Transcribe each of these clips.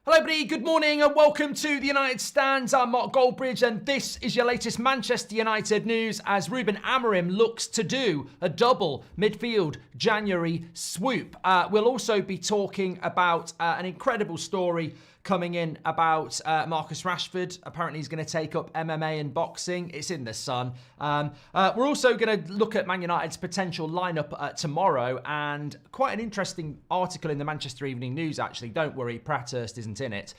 Hello everybody, good morning and welcome to the United Stands. I'm Mark Goldbridge and this is your latest Manchester United news as Ruben Amorim looks to do a double midfield January swoop. We'll also be talking about an incredible story coming in about Marcus Rashford. Apparently he's going to take up MMA and boxing. It's in the Sun. We're also going to look at Man United's potential lineup tomorrow, and quite an interesting article in the Manchester Evening News, actually. Don't worry, Prathurst isn't in it.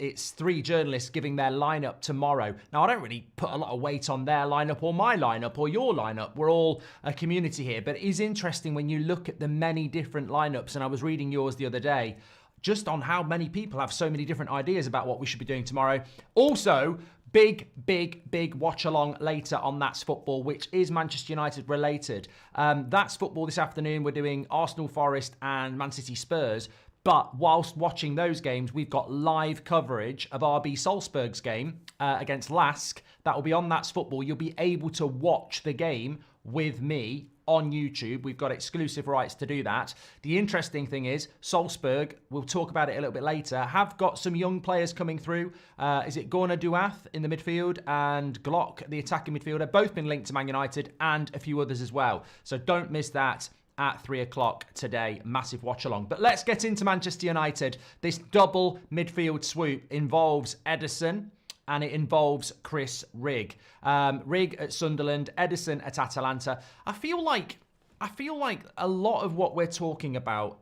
It's three journalists giving their lineup tomorrow. Now, I don't really put a lot of weight on their lineup or my lineup or your lineup. We're all a community here, but it is interesting when you look at the many different lineups, and I was reading yours the other day, just on how many people have so many different ideas about what we should be doing tomorrow. Also, big watch along later on That's Football, which is Manchester United related. That's Football this afternoon. We're doing Arsenal, Forest and Man City Spurs. But whilst watching those games, we've got live coverage of RB Salzburg's game against Lask. That will be on That's Football. You'll be able to watch the game with me on YouTube. We've got exclusive rights to do that. The interesting thing is Salzburg, we'll talk about it a little bit later, have got some young players coming through. Is it Gorna Duath in the midfield and Glock, the attacking midfielder, both been linked to Man United, and a few others as well. So don't miss that at 3 o'clock today. Massive watch along. But let's get into Manchester United. This double midfield swoop involves Ederson, and it involves Chris Rigg. Rigg at Sunderland, Ederson at Atalanta. I feel like a lot of what we're talking about,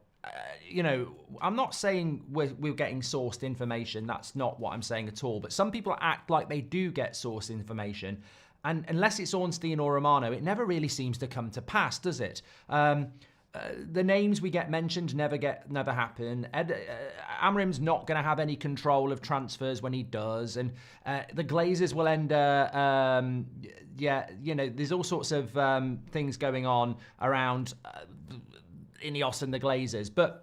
I'm not saying we're getting sourced information. That's not what I'm saying at all. But some people act like they do get sourced information. And unless it's Ornstein or Romano, it never really seems to come to pass, does it? The names we get mentioned never happen. Amorim's not going to have any control of transfers when he does, and the Glazers will end. There's all sorts of things going on around Ineos and the Glazers, but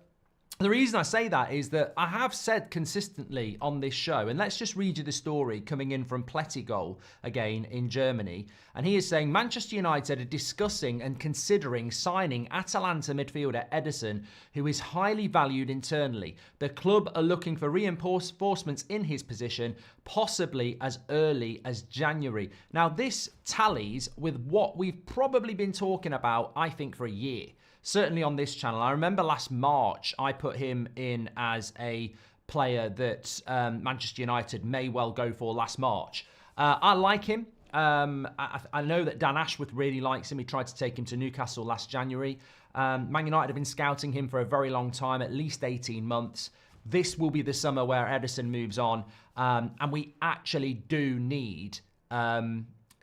the reason I say that is that I have said consistently on this show, and let's just read you the story coming in from Plettigol again in Germany. And he is saying Manchester United are discussing and considering signing Atalanta midfielder Ederson, who is highly valued internally. The club are looking for reinforcements in his position, possibly as early as January. Now, this tallies with what we've probably been talking about, I think, for a year. Certainly on this channel. I remember last March, I put him in as a player that Manchester United may well go for last March. I like him. I know that Dan Ashworth really likes him. He tried to take him to Newcastle last January. Man United have been scouting him for a very long time, at least 18 months. This will be the summer where Ederson moves on. And we actually do need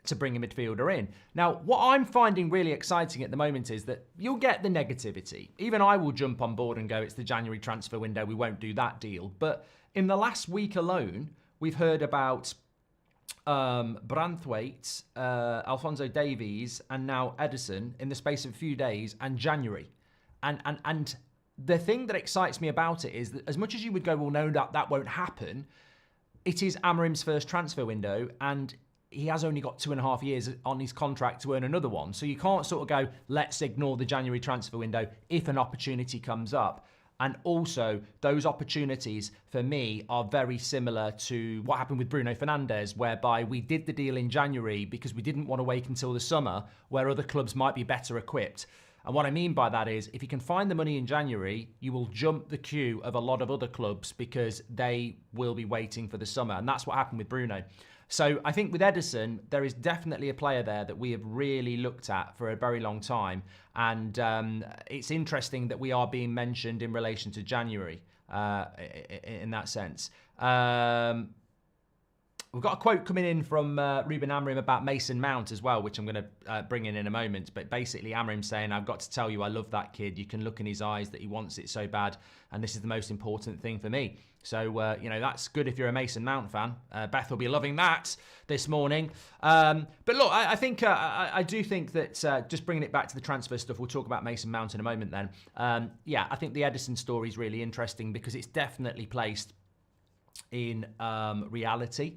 to bring a midfielder in. Now, what I'm finding really exciting at the moment is that you'll get the negativity. Even I will jump on board and go, it's the January transfer window, we won't do that deal. But in the last week alone, we've heard about Branthwaite, Alphonso Davies, and now Ederson in the space of a few days, and January. And the thing that excites me about it is that as much as you would go, well, no, that won't happen, it is Amorim's first transfer window, and he has only got 2.5 years on his contract to earn another one. So you can't sort of go, let's ignore the January transfer window if an opportunity comes up. And also, those opportunities, for me, are very similar to what happened with Bruno Fernandes, whereby we did the deal in January because we didn't want to wait until the summer, where other clubs might be better equipped. And what I mean by that is, if you can find the money in January, you will jump the queue of a lot of other clubs because they will be waiting for the summer. And that's what happened with Bruno. So I think with Ederson, there is definitely a player there that we have really looked at for a very long time. And it's interesting that we are being mentioned in relation to January in that sense. We've got a quote coming in from Ruben Amorim about Mason Mount as well, which I'm going to bring in a moment. But basically, Amorim saying, I've got to tell you, I love that kid. You can look in his eyes that he wants it so bad. And this is the most important thing for me. So, that's good if you're a Mason Mount fan. Beth will be loving that this morning. But look, I think I do think that just bringing it back to the transfer stuff, we'll talk about Mason Mount in a moment then. I think the Ederson story is really interesting because it's definitely placed in reality.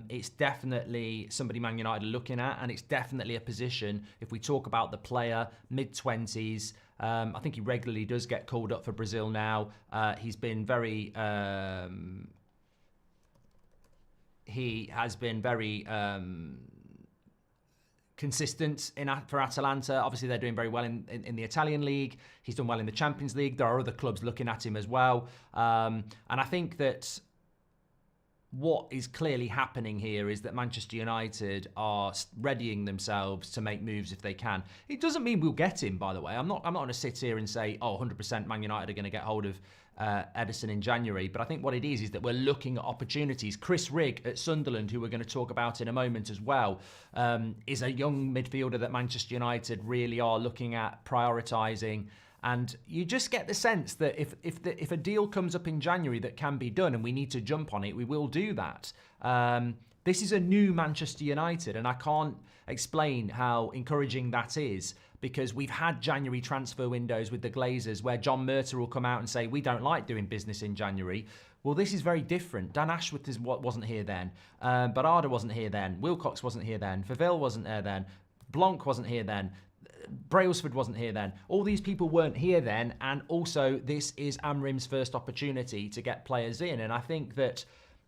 It's definitely somebody Man United are looking at, and it's definitely a position, if we talk about the player, mid-20s, I think he regularly does get called up for Brazil now. He's been very... he has been very consistent for Atalanta. Obviously, they're doing very well in the Italian league. He's done well in the Champions League. There are other clubs looking at him as well. And I think that what is clearly happening here is that Manchester United are readying themselves to make moves if they can. It doesn't mean we'll get him, by the way. I'm not going to sit here and say, oh, 100% Man United are going to get hold of Ederson in January. But I think what it is that we're looking at opportunities. Chris Rigg at Sunderland, who we're going to talk about in a moment as well, is a young midfielder that Manchester United really are looking at prioritising. And you just get the sense that if a deal comes up in January that can be done and we need to jump on it, we will do that. This is a new Manchester United, and I can't explain how encouraging that is, because we've had January transfer windows with the Glazers where John Murtagh will come out and say, we don't like doing business in January. Well, this is very different. Dan Ashworth wasn't here then. Barada wasn't here then. Wilcox wasn't here then. Faville wasn't there then. Blanc wasn't here then. Brailsford wasn't here then. All these people weren't here then, and also this is Amorim's first opportunity to get players in. And I think that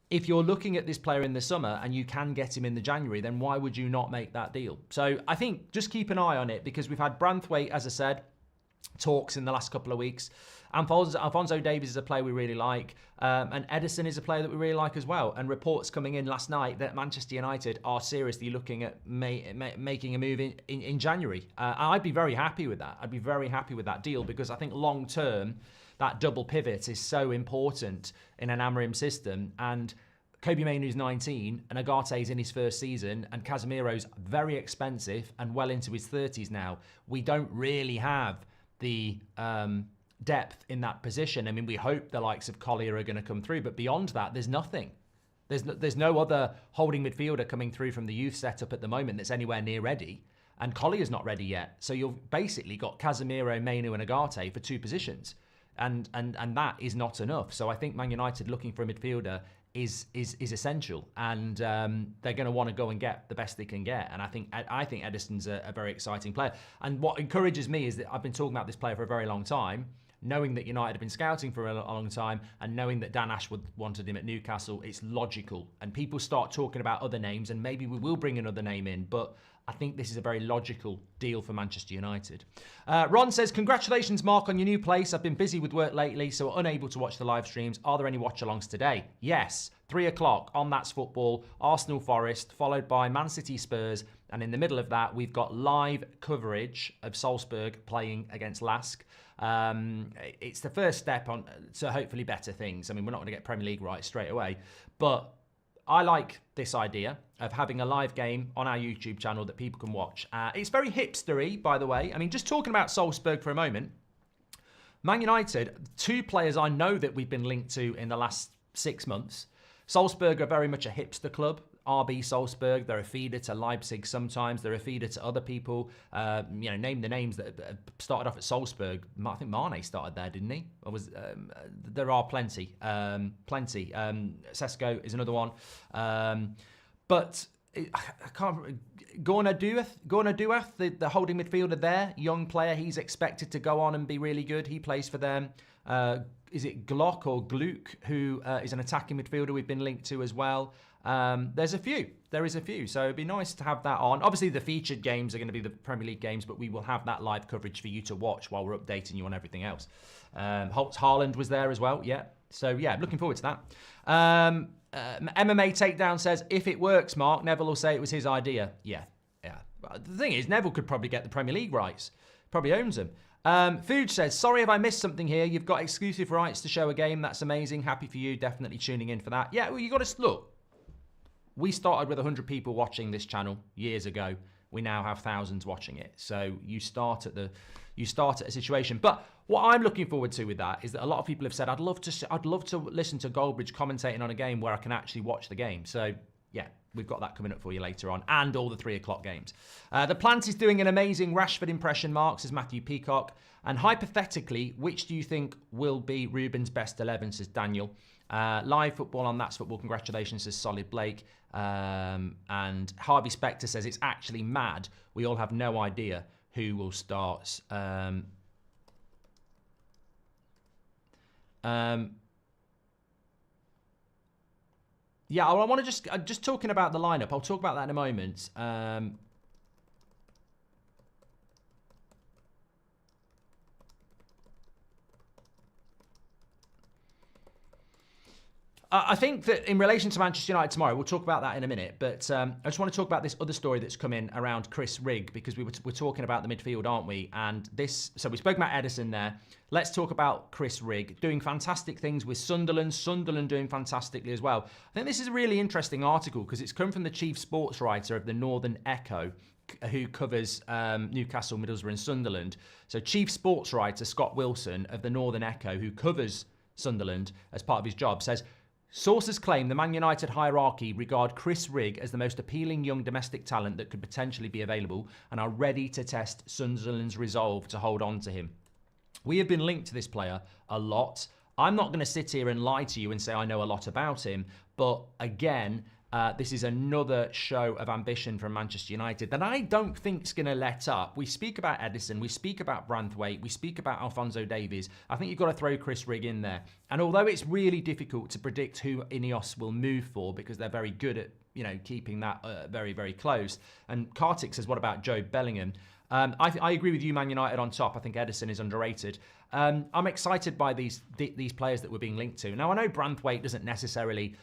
if you're looking at this player in the summer and you can get him in the January, then why would you not make that deal? So I think just keep an eye on it, because we've had Branthwaite, as I said, talks in the last couple of weeks. Alphonso Davies is a player we really like, and Ederson is a player that we really like as well. And reports coming in last night that Manchester United are seriously looking at making a move in January. I'd be very happy with that. I'd be very happy with that deal, because I think long term that double pivot is so important in an Amorim system. And Kobe Mainoo's 19 and Agate's in his first season, and Casemiro's very expensive and well into his 30s now. We don't really have the depth in that position. I mean, we hope the likes of Collier are going to come through, but beyond that, there's nothing. There's no other holding midfielder coming through from the youth setup at the moment that's anywhere near ready, and Collier's not ready yet. So you've basically got Casemiro, Mainoo and Agate for two positions, and that is not enough. So I think Man United looking for a midfielder is essential, and they're going to want to go and get the best they can get. And I think Ederson's a very exciting player. And what encourages me is that I've been talking about this player for a very long time, knowing that United have been scouting for a long time, and knowing that Dan Ashworth wanted him at Newcastle. It's logical. And people start talking about other names, and maybe we will bring another name in, but I think this is a very logical deal for Manchester United. Ron says, congratulations, Mark, on your new place. I've been busy with work lately, so unable to watch the live streams. Are there any watch-alongs today? Yes, 3 o'clock on That's Football, Arsenal Forest, followed by Man City Spurs. And in the middle of that, we've got live coverage of Salzburg playing against Lask. It's the first step on to hopefully better things. I mean, we're not going to get Premier League right straight away, but I like this idea of having a live game on our YouTube channel that people can watch. It's very hipstery, by the way. I mean, just talking about Salzburg for a moment. Man United, two players I know that we've been linked to in the last 6 months. Salzburg are very much a hipster club. RB Salzburg, they're a feeder to Leipzig sometimes. They're a feeder to other people. Name the names that started off at Salzburg. I think Mane started there, didn't he? There are plenty. Sesko is another one. But I can't. Gorna Dueth, the holding midfielder there, young player. He's expected to go on and be really good. He plays for them. Is it Glock or Gluck, who is an attacking midfielder we've been linked to as well. There is a few. So it'd be nice to have that on. Obviously, the featured games are going to be the Premier League games, but we will have that live coverage for you to watch while we're updating you on everything else. Haaland was there as well. Yeah. So, yeah, looking forward to that. MMA Takedown says, if it works, Mark, Neville will say it was his idea. Yeah. The thing is, Neville could probably get the Premier League rights. Probably owns them. Food says, sorry if I missed something here. You've got exclusive rights to show a game. That's amazing. Happy for you. Definitely tuning in for that. Yeah, well, you got to look. We started with 100 people watching this channel years ago. We now have thousands watching it. So you start at a situation. But what I'm looking forward to with that is that a lot of people have said, I'd love to listen to Goldbridge commentating on a game where I can actually watch the game. So yeah, we've got that coming up for you later on, and all the 3 o'clock games. The Plant is doing an amazing Rashford impression, Mark, says Matthew Peacock. And hypothetically, which do you think will be Ruben's best 11, says Daniel. Live football on That's Football, congratulations, says Solid Blake. And Harvey Specter says it's actually mad. We all have no idea who will start. Yeah, I want to just talking about the lineup. I'll talk about that in a moment. I think that in relation to Manchester United tomorrow, we'll talk about that in a minute. But I just want to talk about this other story that's come in around Chris Rigg, because we're talking about the midfield, aren't we? And so we spoke about Edison there. Let's talk about Chris Rigg doing fantastic things with Sunderland. Sunderland doing fantastically as well. I think this is a really interesting article because it's come from the chief sports writer of the Northern Echo, who covers Newcastle, Middlesbrough and Sunderland. So chief sports writer Scott Wilson of the Northern Echo, who covers Sunderland as part of his job, says, sources claim the Man United hierarchy regard Chris Rigg as the most appealing young domestic talent that could potentially be available and are ready to test Sunderland's resolve to hold on to him. We have been linked to this player a lot. I'm not going to sit here and lie to you and say I know a lot about him, but again, this is another show of ambition from Manchester United that I don't think is going to let up. We speak about Edison, we speak about Branthwaite, we speak about Alphonso Davies. I think you've got to throw Chris Rigg in there. And although it's really difficult to predict who Ineos will move for because they're very good at keeping that very, very close. And Kartik says, what about Joe Bellingham? I agree with you, Man United on top. I think Edison is underrated. I'm excited by these players that we're being linked to. Now, I know Branthwaite doesn't necessarily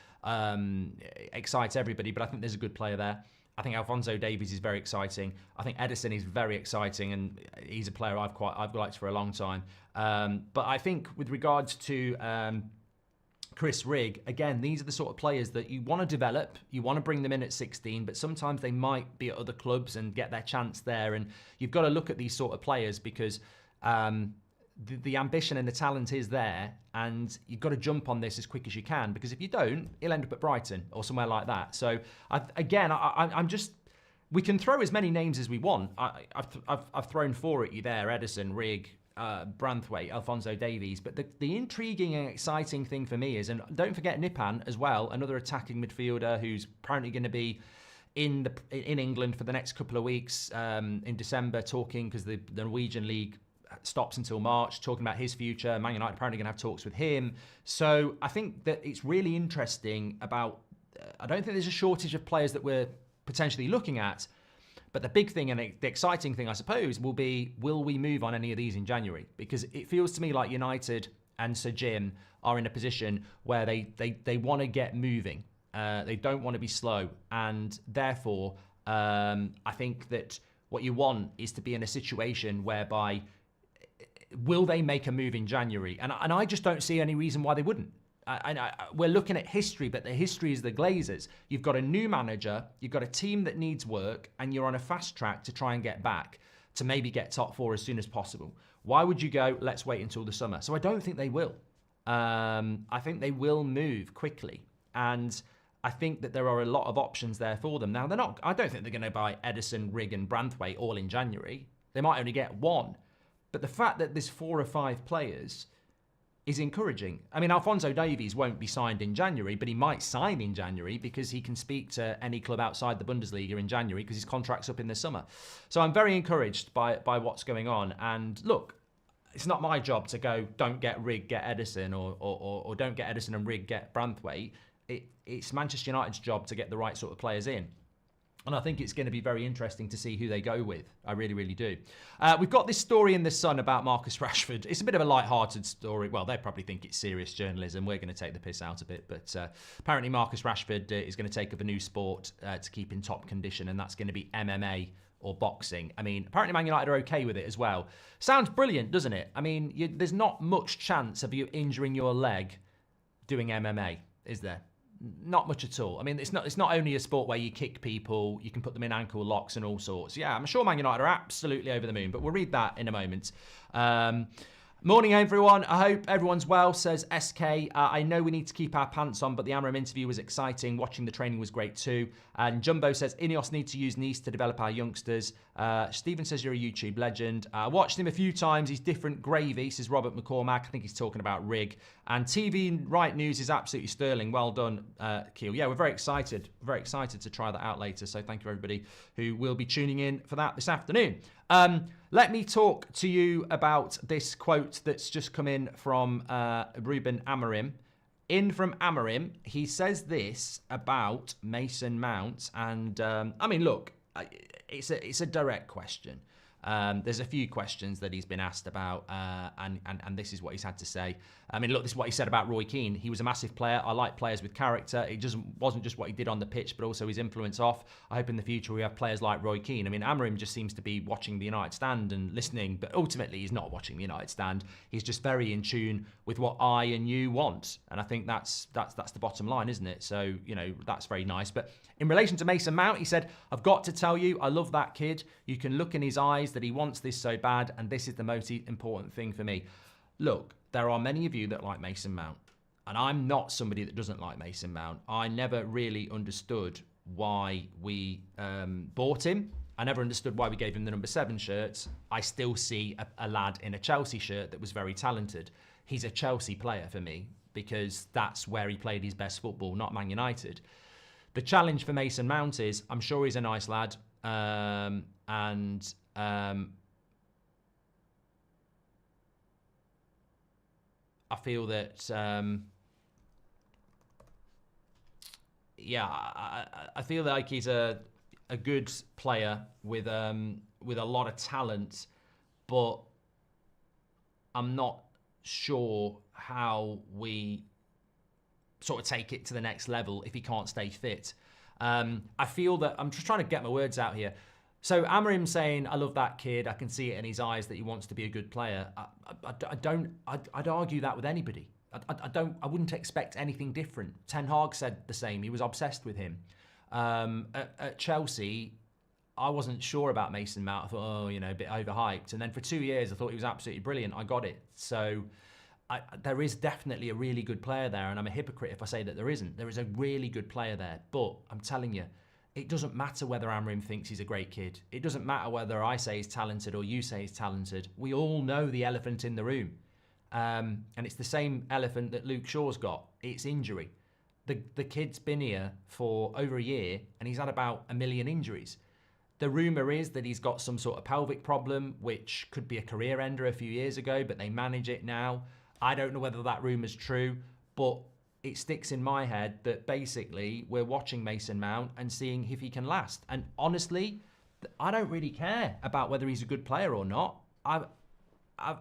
excite everybody, but I think there's a good player there. I think Alphonso Davies is very exciting. I think Edison is very exciting, and he's a player I've liked for a long time. But I think with regards to Chris Rigg, again, these are the sort of players that you want to develop. You want to bring them in at 16, but sometimes they might be at other clubs and get their chance there. And you've got to look at these sort of players because the ambition and the talent is there, and you've got to jump on this as quick as you can, because if you don't, he'll end up at Brighton or somewhere like that. So I'm just, we can throw as many names as we want. I've thrown four at you there: Edison, Rigg, Branthwaite, Alphonso Davies. But the intriguing and exciting thing for me is, and don't forget Nipan as well, another attacking midfielder who's apparently going to be in England for the next couple of weeks in December, talking, because the Norwegian league stops until March, talking about his future. Man United apparently going to have talks with him. So I think that it's really interesting about, I don't think there's a shortage of players that we're potentially looking at, but the big thing and the exciting thing, I suppose, will be, will we move on any of these in January? Because it feels to me like United and Sir Jim are in a position where they want to get moving. They don't want to be slow. And therefore, I think that what you want is to be in a situation whereby, will they make a move in January? And I just don't see any reason why they wouldn't. We're looking at history, but the history is the Glazers. You've got a new manager, you've got a team that needs work, and you're on a fast track to try and get back to maybe get top four as soon as possible. Why would you go, let's wait until the summer? So I don't think they will. I think they will move quickly. And I think that there are a lot of options there for them. Now, I don't think they're going to buy Edison, Rigg and Branthwaite all in January. They might only get one. But the fact that there's 4 or 5 players is encouraging. I mean, Alphonso Davies won't be signed in January, but he might sign in January because he can speak to any club outside the Bundesliga in January because his contract's up in the summer. So I'm very encouraged by what's going on. And look, it's not my job to go, don't get Rigg, get Edison, or don't get Edison and Rigg, get Branthwaite. It's Manchester United's job to get the right sort of players in. And I think it's going to be very interesting to see who they go with. I really, really do. We've got this story in The Sun about Marcus Rashford. It's a bit of a light-hearted story. Well, they probably think it's serious journalism. We're going to take the piss out of it. But apparently Marcus Rashford is going to take up a new sport to keep in top condition, and that's going to be MMA or boxing. I mean, apparently Man United are okay with it as well. Sounds brilliant, doesn't it? I mean, there's not much chance of you injuring your leg doing MMA, is there? Not much at all. I mean, it's not only a sport where you kick people, you can put them in ankle locks and all sorts. Yeah, I'm sure Man United are absolutely over the moon, but we'll read that in a moment. Morning, everyone. I hope everyone's well, says SK. I know we need to keep our pants on, but the Amorim interview was exciting. Watching the training was great too. And Jumbo says, Ineos need to use Nice to develop our youngsters. Stephen says, you're a YouTube legend. I watched him a few times. He's different gravy, says Robert McCormack. I think he's talking about Rigg. And TV Right News is absolutely sterling. Well done, Keel. Yeah, we're very excited. Very excited to try that out later. So thank you, everybody who will be tuning in for that this afternoon. Let me talk to you about this quote that's just come in from Ruben Amorim. In from Amorim, he says this about Mason Mount, and I mean, look, it's a direct question. There's a few questions that he's been asked about, and this is what he's had to say. I mean, look, this is what he said about Roy Keane. He was a massive player. I like players with character. It wasn't just what he did on the pitch, but also his influence off. I hope in the future we have players like Roy Keane. I mean, Amorim just seems to be watching the United stand and listening, but ultimately he's not watching the United stand. He's just very in tune with what I and you want, and I think that's the bottom line, isn't it? So, you know, that's very nice. But in relation to Mason Mount, he said, "I've got to tell you, I love that kid. You can look in his eyes that he wants this so bad, and this is the most important thing for me." Look, there are many of you that like Mason Mount, and I'm not somebody that doesn't like Mason Mount. I never really understood why we bought him. I never understood why we gave him the number 7 shirts. I still see a lad in a Chelsea shirt that was very talented. He's a Chelsea player for me because that's where he played his best football, not Man United. The challenge for Mason Mount is, I'm sure he's a nice lad, I feel that, I feel like he's a good player with a lot of talent, but I'm not sure how we sort of take it to the next level if he can't stay fit. I feel that, I'm just trying to get my words out here. So Amorim saying, "I love that kid. I can see it in his eyes that he wants to be a good player." I'd argue that with anybody. I wouldn't expect anything different. Ten Hag said the same. He was obsessed with him. At Chelsea, I wasn't sure about Mason Mount. I thought, a bit overhyped. And then for 2 years, I thought he was absolutely brilliant. I got it. So there is definitely a really good player there, and I'm a hypocrite if I say that there isn't. There is a really good player there, but I'm telling you, it doesn't matter whether Amorim thinks he's a great kid. It doesn't matter whether I say he's talented or you say he's talented. We all know the elephant in the room. And it's the same elephant that Luke Shaw's got. It's injury. The kid's been here for over a year and he's had about 1 million injuries. The rumour is that he's got some sort of pelvic problem, which could be a career ender a few years ago, but they manage it now. I don't know whether that rumour's true, but it sticks in my head that basically we're watching Mason Mount and seeing if he can last. And honestly, I don't really care about whether he's a good player or not.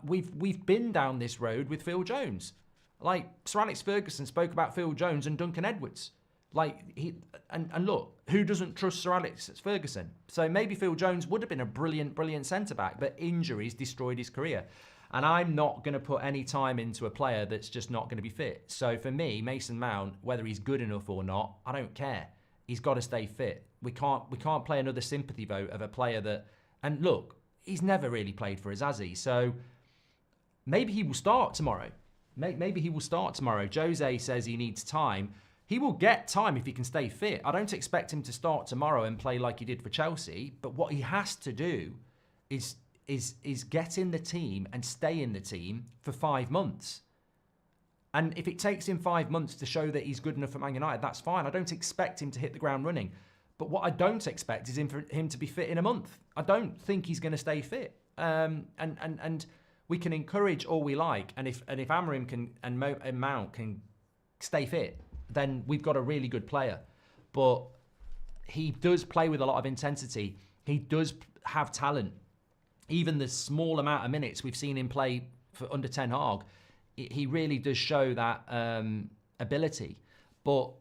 We've been down this road with Phil Jones. Like, Sir Alex Ferguson spoke about Phil Jones and Duncan Edwards. And look, who doesn't trust Sir Alex Ferguson? So maybe Phil Jones would have been a brilliant centre-back, but injuries destroyed his career. And I'm not going to put any time into a player that's just not going to be fit. So for me, Mason Mount, whether he's good enough or not, I don't care. He's got to stay fit. We can't play another sympathy vote of a player that... And look, he's never really played for us, has he? So maybe he will start tomorrow. Maybe he will start tomorrow. Jose says he needs time. He will get time if he can stay fit. I don't expect him to start tomorrow and play like he did for Chelsea. But what he has to do is get in the team and stay in the team for 5 months. And if it takes him 5 months to show that he's good enough for Man United, that's fine. I don't expect him to hit the ground running. But what I don't expect is for him to be fit in a month. I don't think he's going to stay fit. And we can encourage all we like. And if Amorim and Mount can stay fit, then we've got a really good player. But he does play with a lot of intensity. He does have talent. Even the small amount of minutes we've seen him play for under Ten Hag, he really does show that ability, but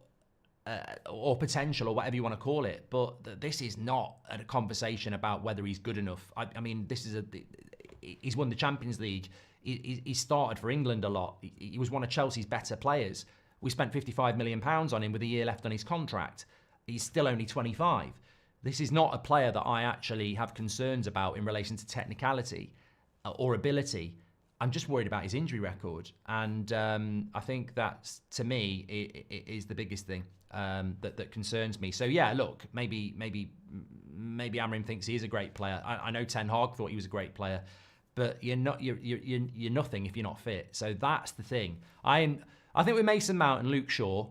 or potential, or whatever you want to call it. But this is not a conversation about whether he's good enough. I mean, he's won the Champions League. He started for England a lot. He was one of Chelsea's better players. We spent £55 million on him with a year left on his contract. He's still only 25. This is not a player that I actually have concerns about in relation to technicality or ability. I'm just worried about his injury record. And I think that, to me, it is the biggest thing that concerns me. So, yeah, look, maybe Amorim thinks he is a great player. I know Ten Hag thought he was a great player. But you're nothing if you're not fit. So that's the thing. I think with Mason Mount and Luke Shaw,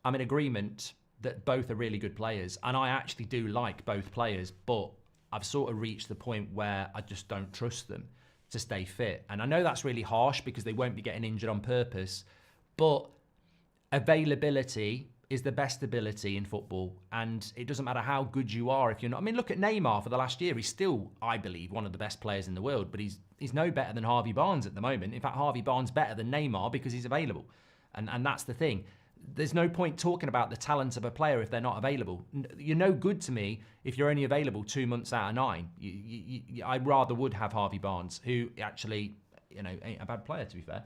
I'm in agreement that both are really good players. And I actually do like both players. But I've sort of reached the point where I just don't trust them to stay fit. And I know that's really harsh because they won't be getting injured on purpose, but availability is the best ability in football, and it doesn't matter how good you are if you're not. I mean, look at Neymar for the last year. He's still, I believe, one of the best players in the world, but he's no better than Harvey Barnes at the moment. In fact, Harvey Barnes better than Neymar because he's available, and that's the thing. There's no point talking about the talent of a player if they're not available. You're no good to me if you're only available 2 months out of 9. I rather would have Harvey Barnes, who actually, ain't a bad player, to be fair.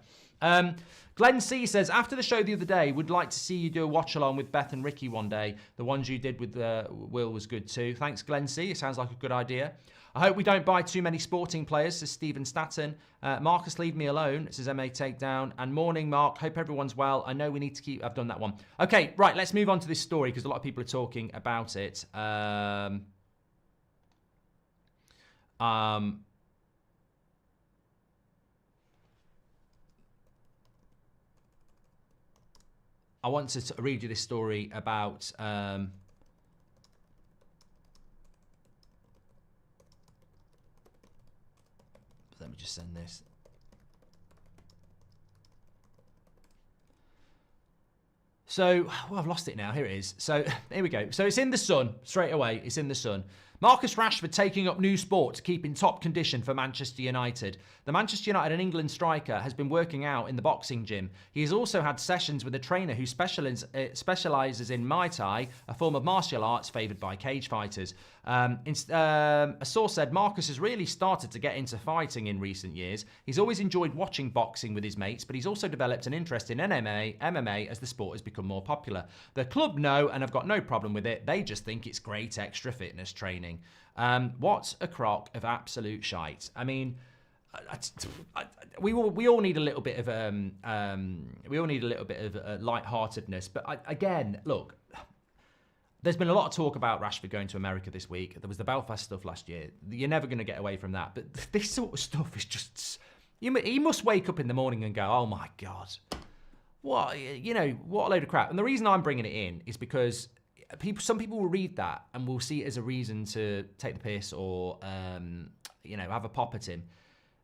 Glenn C says, after the show the other day, would like to see you do a watch along with Beth and Ricky one day. The ones you did with Will was good too. Thanks, Glenn C. It sounds like a good idea. I hope we don't buy too many sporting players, says Stephen Statten. Marcus, leave me alone, says MA Takedown. And morning, Mark. Hope everyone's well. I know we need to keep... I've done that one. Okay, right, let's move on to this story because a lot of people are talking about it. I want to read you this story about... let me just send this. So, well, I've lost it now. Here it is. So, here we go. So, it's in the Sun. Straight away, it's in the Sun. Marcus Rashford taking up new sport to keep in top condition for Manchester United. The Manchester United and England striker has been working out in the boxing gym. He has also had sessions with a trainer who specialises in Muay Thai, a form of martial arts favoured by cage fighters. A source said Marcus has really started to get into fighting in recent years. He's always enjoyed watching boxing with his mates, but he's also developed an interest in MMA as the sport has become more popular. The club know and have got no problem with it. They just think it's great extra fitness training. What a crock of absolute shite. I mean, we all need a little bit of lightheartedness. But again, look, there's been a lot of talk about Rashford going to America this week. There was the Belfast stuff last year. You're never going to get away from that. But this sort of stuff is just... He must wake up in the morning and go, oh my God, what a load of crap. And the reason I'm bringing it in is because some people will read that and will see it as a reason to take the piss or, have a pop at him.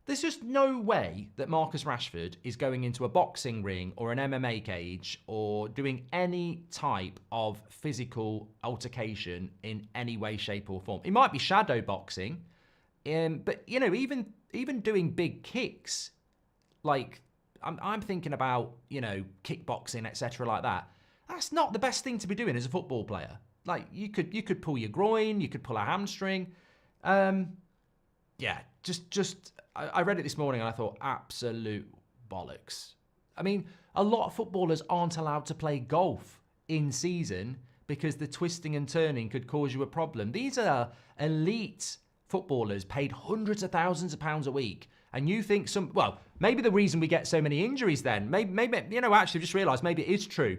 There's just no way that Marcus Rashford is going into a boxing ring or an MMA cage or doing any type of physical altercation in any way, shape or form. It might be shadow boxing, but, even doing big kicks, like I'm thinking about, kickboxing, etc. like that. That's not the best thing to be doing as a football player. Like, you could pull your groin, you could pull a hamstring. I read it this morning and I thought, absolute bollocks. I mean, a lot of footballers aren't allowed to play golf in season because the twisting and turning could cause you a problem. These are elite footballers paid hundreds of thousands of pounds a week. And you think maybe the reason we get so many injuries then, maybe actually just realised maybe it is true.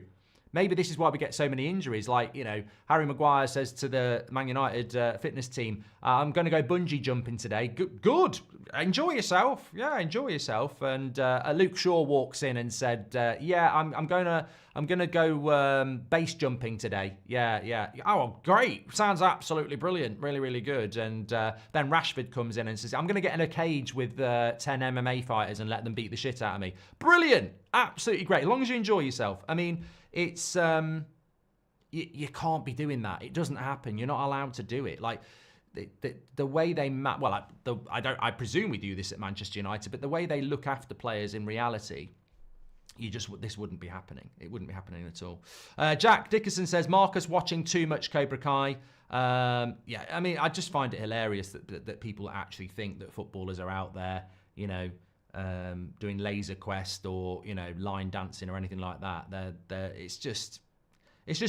Maybe this is why we get so many injuries. Like, Harry Maguire says to the Man United fitness team, I'm going to go bungee jumping today. Good. Enjoy yourself. Yeah, enjoy yourself. And Luke Shaw walks in and said, I'm going to go base jumping today. Yeah. Oh, great. Sounds absolutely brilliant. Really, really good. And then Rashford comes in and says, I'm going to get in a cage with 10 MMA fighters and let them beat the shit out of me. Brilliant. Absolutely great. As long as you enjoy yourself. I mean, it's you can't be doing that. It doesn't happen. You're not allowed to do it. Like the way they I presume we do this at Manchester United, but the way they look after players in reality, this wouldn't be happening. It wouldn't be happening at all. Jack Dickerson says Marcus watching too much Cobra Kai. I mean, I just find it hilarious that people actually think that footballers are out there, doing laser quest or line dancing or anything like that. It's just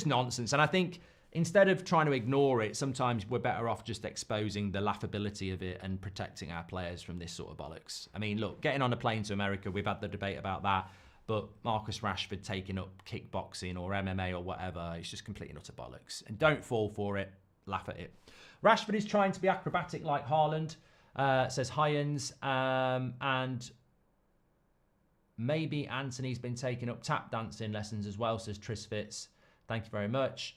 nonsense. And I think instead of trying to ignore it, sometimes we're better off just exposing the laughability of it and protecting our players from this sort of bollocks. I mean, look, getting on a plane to America, we've had the debate about that, but Marcus Rashford taking up kickboxing or MMA or whatever, it's just completely utter bollocks. And don't fall for it, laugh at it. Rashford is trying to be acrobatic like Haaland. Says Hyans, and maybe Anthony's been taking up tap dancing lessons as well, says Tris Fitz. Thank you very much.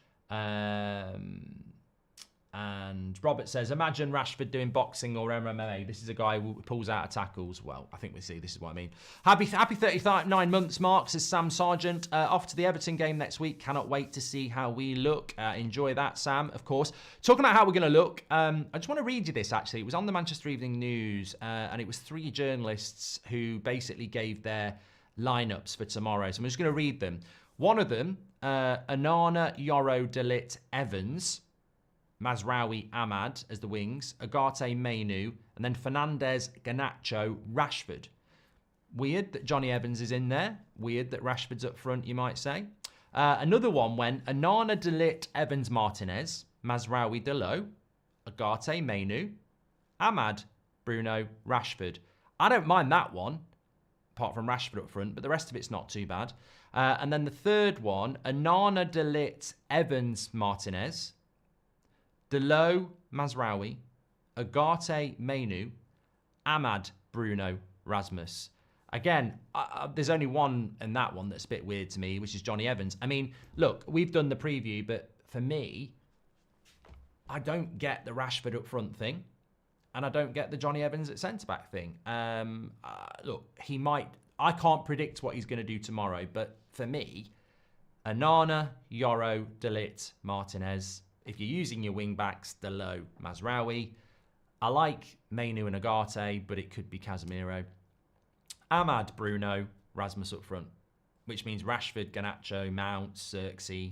And Robert says, imagine Rashford doing boxing or MMA. This is a guy who pulls out of tackles. Well, I think we see. This is what I mean. Happy 39 months, Mark, says Sam Sargent. Off to the Everton game next week. Cannot wait to see how we look. Enjoy that, Sam, of course. Talking about how we're going to look, I just want to read you this, actually. It was on the Manchester Evening News, and it was 3 journalists who basically gave their lineups for tomorrow. So I'm just going to read them. One of them, Anana, Yoro, Delit, Evans, Mazraoui, Ahmad as the wings, Agate, Mainu, and then Fernandez, Garnacho, Rashford. Weird that Johnny Evans is in there. Weird that Rashford's up front, you might say. Another one went Anana, Delit, Evans, Martinez, Mazraoui, Delo, Agate, Mainu, Ahmad, Bruno, Rashford. I don't mind that one, apart from Rashford up front, but the rest of it's not too bad. And then the third one, Anana, Delit, Evans, Martinez, Delo, Mazraoui, Agate, Mainu, Ahmad, Bruno, Rasmus. Again, there's only one in that one that's a bit weird to me, which is Johnny Evans. I mean, look, we've done the preview, but for me, I don't get the Rashford up front thing, and I don't get the Johnny Evans at centre-back thing. Look, he might... I can't predict what he's going to do tomorrow, but for me, Anana, Yoro, Delit, Martinez... If you're using your wing-backs, Delo, Mazraoui. I like Mainu and Agate, but it could be Casemiro. Ahmad, Bruno, Rasmus up front, which means Rashford, Garnacho, Mount, Xerxes,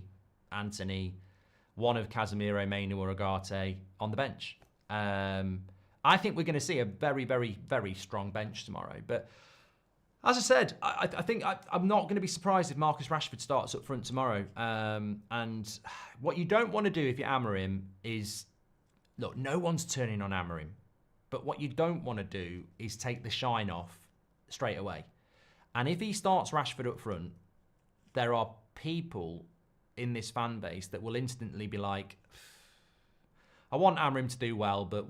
Anthony, one of Casemiro, Mainu or Agate on the bench. I think we're going to see a very, very, very strong bench tomorrow. But as I said, I think I'm not going to be surprised if Marcus Rashford starts up front tomorrow. And what you don't want to do if you're Amorim is, look, no one's turning on Amorim. But what you don't want to do is take the shine off straight away. And if he starts Rashford up front, there are people in this fan base that will instantly be like, I want Amorim to do well, but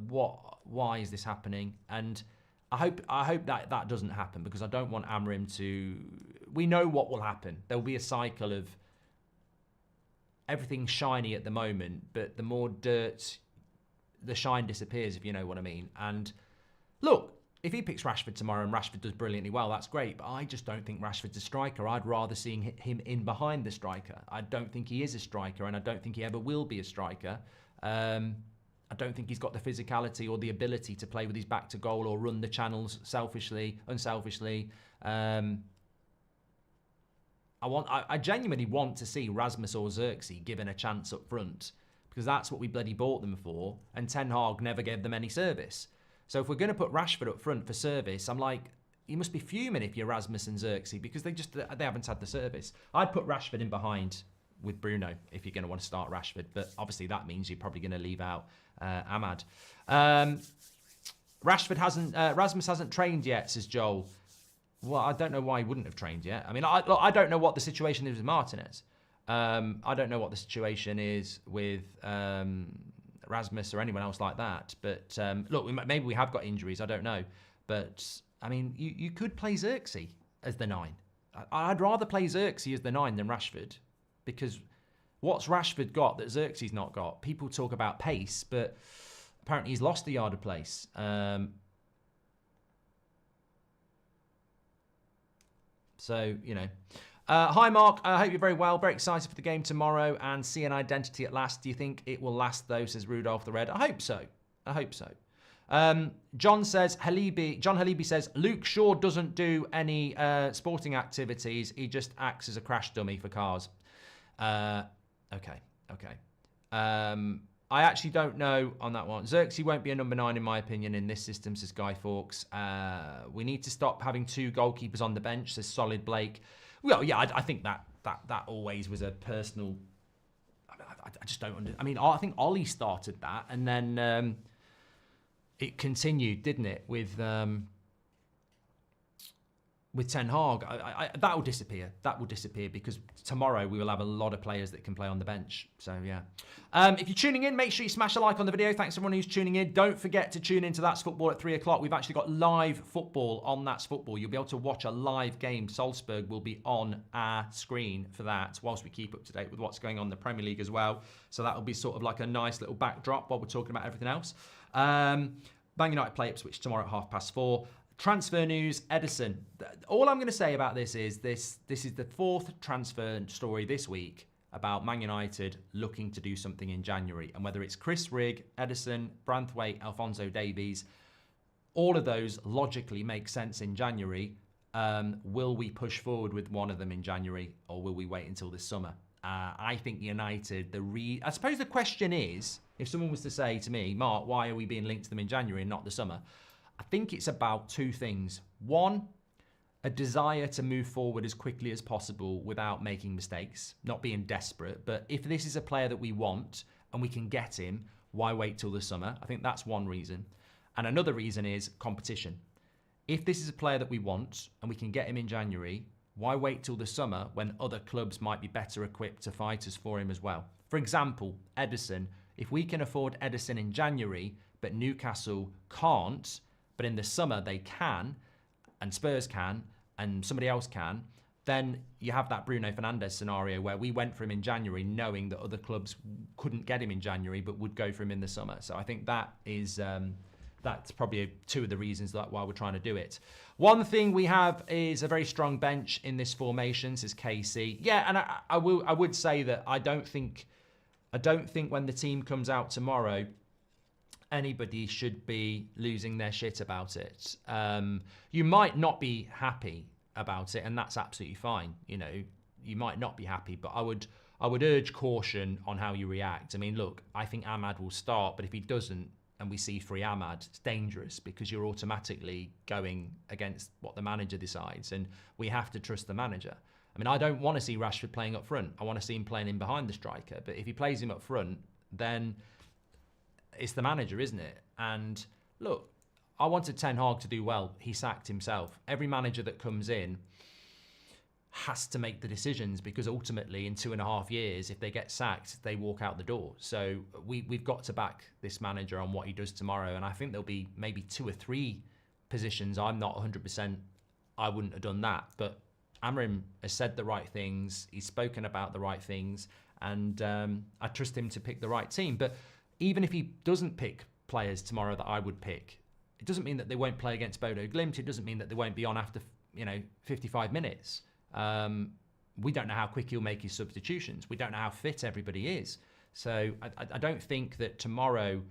why is this happening? And I hope that doesn't happen, because I don't want Amorim to... We know what will happen. There will be a cycle of everything shiny at the moment, but the more dirt, the shine disappears, if you know what I mean. And look, if he picks Rashford tomorrow and Rashford does brilliantly well, that's great, but I just don't think Rashford's a striker. I'd rather see him in behind the striker. I don't think he is a striker, and I don't think he ever will be a striker. I don't think he's got the physicality or the ability to play with his back to goal or run the channels unselfishly. I genuinely want to see Rasmus or Xerxes given a chance up front, because that's what we bloody bought them for, and Ten Hag never gave them any service. So if we're going to put Rashford up front for service, I'm like, you must be fuming if you're Rasmus and Xerxes, because they haven't had the service. I'd put Rashford in behind with Bruno if you're going to want to start Rashford, but obviously that means you're probably going to leave out Ahmad. Rasmus hasn't trained yet, says Joel. Well, I don't know why he wouldn't have trained yet. I mean, I don't know what the situation is with Martinez. I don't know what the situation is with Rasmus or anyone else like that. But look, maybe we have got injuries. I don't know. But I mean, you could play Xerxes as the 9. I'd rather play Xerxes as the 9 than Rashford, because what's Rashford got that Xerxes not got? People talk about pace, but apparently he's lost a yard of pace. So, you know. Hi, Mark. I hope you're very well. Very excited for the game tomorrow and see an identity at last. Do you think it will last, though, says Rudolph the Red? I hope so. I hope so. John Halibi says, Luke Shaw doesn't do any sporting activities. He just acts as a crash dummy for cars. Okay. I actually don't know on that one. Xerxes won't be a number 9 in my opinion in this system, says Guy Fawkes. We need to stop having 2 goalkeepers on the bench, says Solid Blake. Well, yeah, I think that always was a personal... I just don't... I mean, I think Ollie started that, and then it continued, didn't it, with... with Ten Hag, that will disappear. That will disappear because tomorrow we will have a lot of players that can play on the bench. So, yeah. If you're tuning in, make sure you smash a like on the video. Thanks everyone who's tuning in. Don't forget to tune into That's Football at 3 o'clock. We've actually got live football on That's Football. You'll be able to watch a live game. Salzburg will be on our screen for that whilst we keep up to date with what's going on in the Premier League as well. So that will be sort of like a nice little backdrop while we're talking about everything else. Man United play Ipswich tomorrow at 4:30. Transfer news, Ederson. All I'm going to say about this is this is the fourth transfer story this week about Man United looking to do something in January. And whether it's Chris Rigg, Ederson, Branthwaite, Alphonso Davies, all of those logically make sense in January. Will we push forward with one of them in January or will we wait until this summer? I think United, I suppose the question is, if someone was to say to me, Mark, why are we being linked to them in January and not the summer? I think it's about two things. One, a desire to move forward as quickly as possible without making mistakes, not being desperate. But if this is a player that we want and we can get him, why wait till the summer? I think that's one reason. And another reason is competition. If this is a player that we want and we can get him in January, why wait till the summer when other clubs might be better equipped to fight us for him as well? For example, Ederson. If we can afford Ederson in January, but Newcastle can't, but in the summer they can, and Spurs can, and somebody else can, then you have that Bruno Fernandes scenario where we went for him in January knowing that other clubs couldn't get him in January but would go for him in the summer. So I think that is that's probably two of the reasons why we're trying to do it. One thing we have is a very strong bench in this formation, says KC. Yeah, and I would say that I don't think when the team comes out tomorrow, anybody should be losing their shit about it. You might not be happy about it, and that's absolutely fine. You know, you might not be happy, but I would urge caution on how you react. I mean, look, I think Ahmad will start, but if he doesn't, and we see free Ahmad, it's dangerous because you're automatically going against what the manager decides, and we have to trust the manager. I mean, I don't want to see Rashford playing up front. I want to see him playing in behind the striker, but if he plays him up front, then it's the manager, isn't it? And look, I wanted Ten Hag to do well. He sacked himself. Every manager that comes in has to make the decisions because ultimately in 2.5 years, if they get sacked, they walk out the door. So we've got to back this manager on what he does tomorrow. And I think there'll be maybe 2 or 3 positions. I'm not 100%. I wouldn't have done that. But Amorim has said the right things. He's spoken about the right things. And I trust him to pick the right team. But even if he doesn't pick players tomorrow that I would pick, it doesn't mean that they won't play against Bodo Glimt. It doesn't mean that they won't be on after 55 minutes. We don't know how quick he'll make his substitutions. We don't know how fit everybody is. So I don't think that tomorrow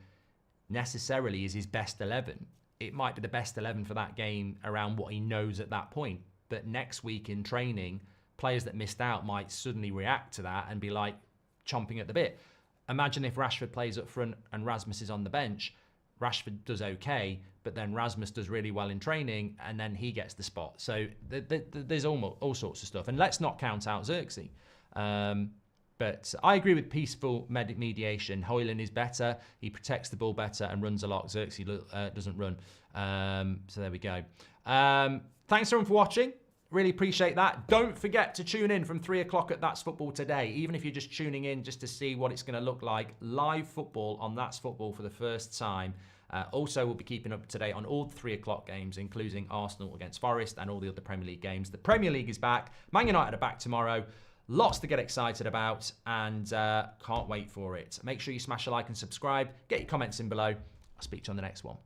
necessarily is his best 11. It might be the best 11 for that game around what he knows at that point. But next week in training, players that missed out might suddenly react to that and be like chomping at the bit. Imagine if Rashford plays up front and Rasmus is on the bench. Rashford does okay, but then Rasmus does really well in training, and then he gets the spot. So there's all sorts of stuff. And let's not count out Xerxes. But I agree with peaceful mediation. Højlund is better. He protects the ball better and runs a lot. Xerxes doesn't run. So there we go. Thanks everyone for watching. Really appreciate that. Don't forget to tune in from 3 o'clock at That's Football today, even if you're just tuning in just to see what it's going to look like. Live football on That's Football for the first time. Also, we'll be keeping up to date on all the 3 o'clock games, including Arsenal against Forest and all the other Premier League games. The Premier League is back. Man United are back tomorrow. Lots to get excited about, and can't wait for it. Make sure you smash a like and subscribe. Get your comments in below. I'll speak to you on the next one.